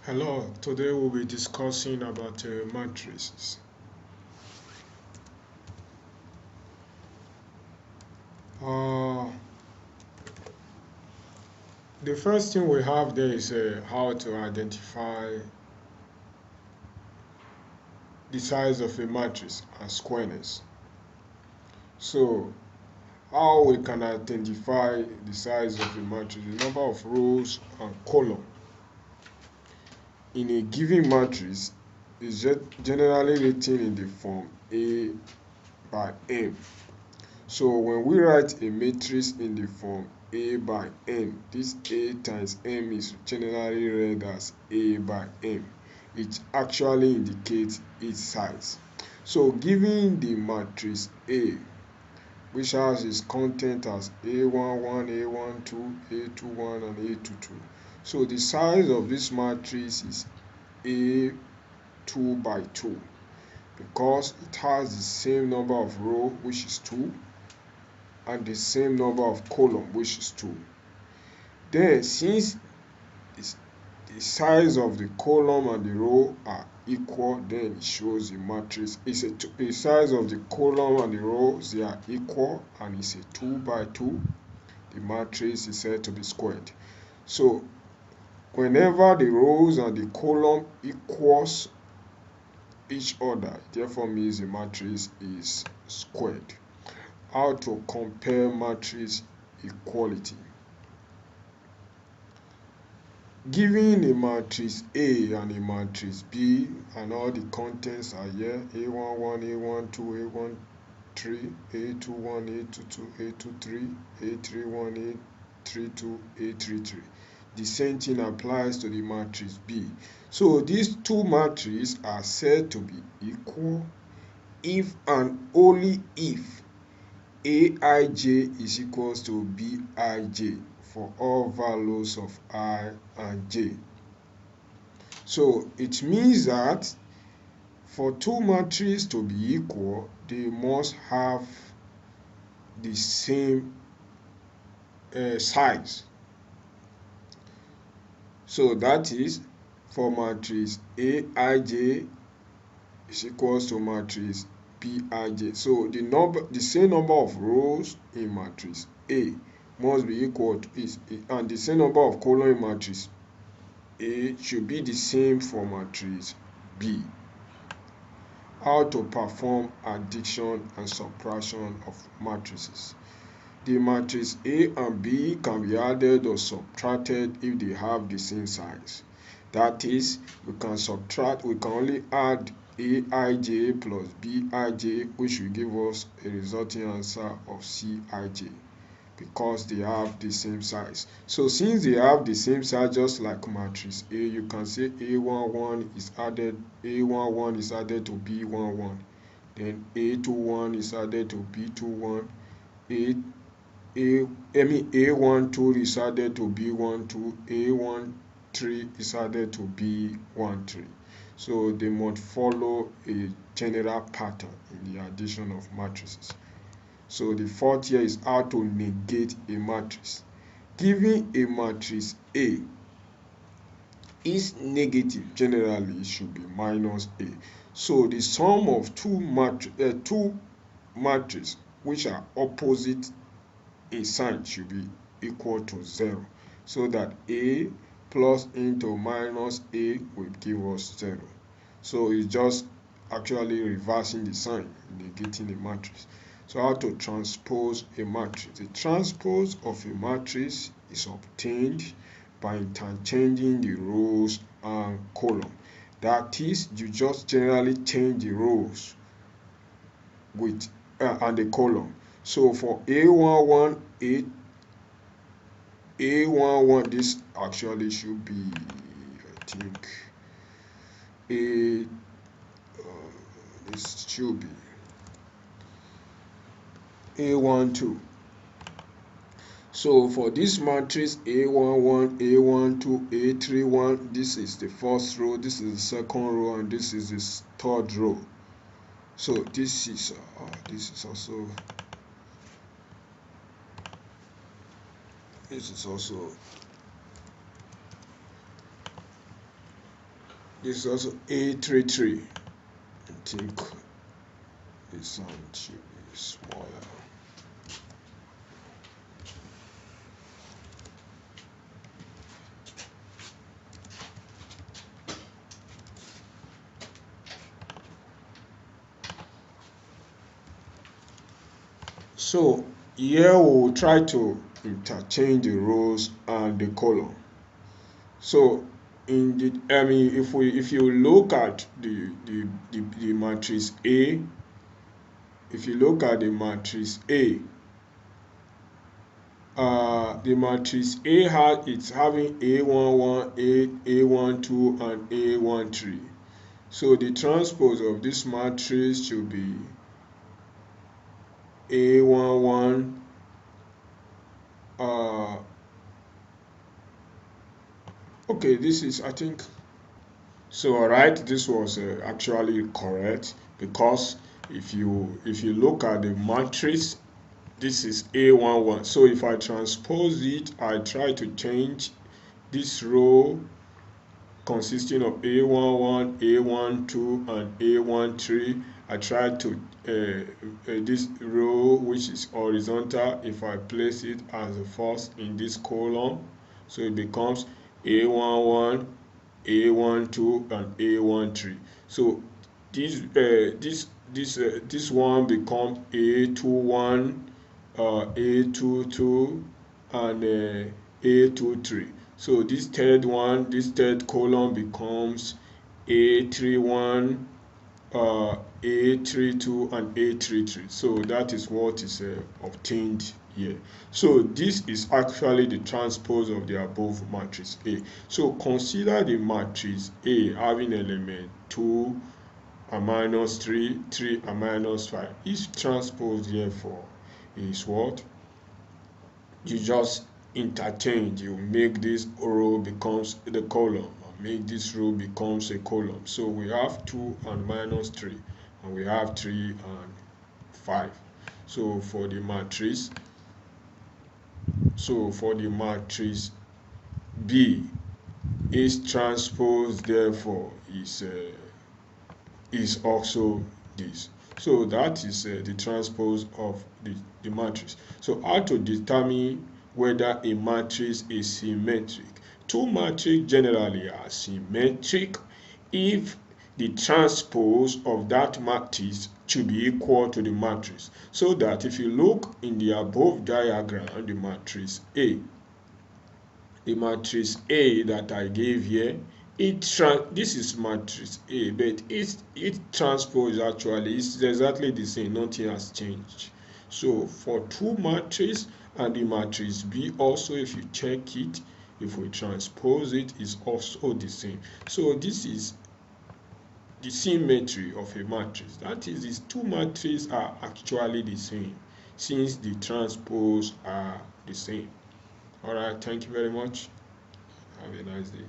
Hello, today we'll be discussing about matrices. Uh, the first thing we have there is how to identify the size of a matrix and squareness. So, how we can identify the size of a matrix, the number of rows and columns in a given matrix is generally written in the form A by M. So when we write a matrix in the form A by M, this A times M is generally read as A by M. It actually indicates its size. So given the matrix A, which has its content as A11, A12, A21, and A22. So the size of this matrix is A2 by 2 because it has the same number of rows, which is 2, and the same number of columns, which is 2. Then since the size of the column and the row are equal, then it shows the matrix is the size of the column and the rows, they are equal, and it's a 2 by 2. The matrix is said to be squared. So whenever the rows and the column equals each other, therefore means the matrix is squared. How to compare matrix equality? Given a matrix A and a matrix B and all the contents are here, A11, A12, A13, A21, A22, A23, A31, A32, A33. The same thing applies to the matrix B. So these two matrices are said to be equal if and only if Aij is equals to Bij for all values of I and j. So it means that for two matrices to be equal, they must have the same size. So that is, for matrix Aij is equals to matrix Bij. So the same number of rows in matrix A must be equal to is, and the same number of columns in matrix A should be the same for matrix B. How to perform addition and subtraction of matrices? The matrix A and B can be added or subtracted if they have the same size. That is, we can only add Aij plus Bij, which will give us a resulting answer of Cij, because they have the same size. So since they have the same size, just like matrix A, you can say A11 is added to B11, then A21 is added to B21, A12 is added to B12, A13 is added to B13. So they must follow a general pattern in the addition of matrices. So the fourth here is how to negate a matrix. Given a matrix A, its negative generally should be minus A. So the sum of two matrices which are opposite in sign should be equal to 0. So that A plus into minus A will give us 0. So it's just actually reversing the sign, negating the matrix. So how to transpose a matrix? The transpose of a matrix is obtained by interchanging the rows and column. That is, you just generally change the rows with and the column. So for A11, A11, this actually should be, I think, this should be A12. So for this matrix A11, A12, A31, this is the first row, this is the second row, and this is the third row. So this is also This is also A33. I think this one should be smaller. So here we'll try to interchange the rows and the column. So in the if you look at the matrix A, if you look at the matrix A, the matrix A it's having A11, A12, and A13. So the transpose of this matrix should be A11. Okay, this is, I think, so. All right, this was actually correct, because if you look at the matrix, this is A11. So if I transpose it, I try to change this row consisting of A11, A12, and A13. I try to this row, which is horizontal, if I place it as the first in this column, so it becomes A11, A12, and A13. So this one becomes A21, A22, and A23. So this third column becomes A31, A32, and A33. So that is what is obtained here. So this is actually the transpose of the above matrix A. So consider the matrix A having element 2 and minus 3, 3 and minus 5. Its transpose therefore is what? You just interchange. You make this row becomes the column, make this row becomes a column. So we have 2 and minus 3, and we have 3 and 5. So for the matrix B, its transpose therefore is also this. So that is the transpose of the matrix. So how to determine whether a matrix is symmetric? Two matrices generally are symmetric if the transpose of that matrix should be equal to the matrix. So that if you look in the above diagram, the matrix A that I gave here, this is matrix A, but its transpose actually is exactly the same. Nothing has changed. So for two matrices and the matrix B also, if you check it, if we transpose it, is also the same. So this is the symmetry of a matrix. That is, these two matrices are actually the same, since the transpose are the same. All right, thank you very much. Have a nice day.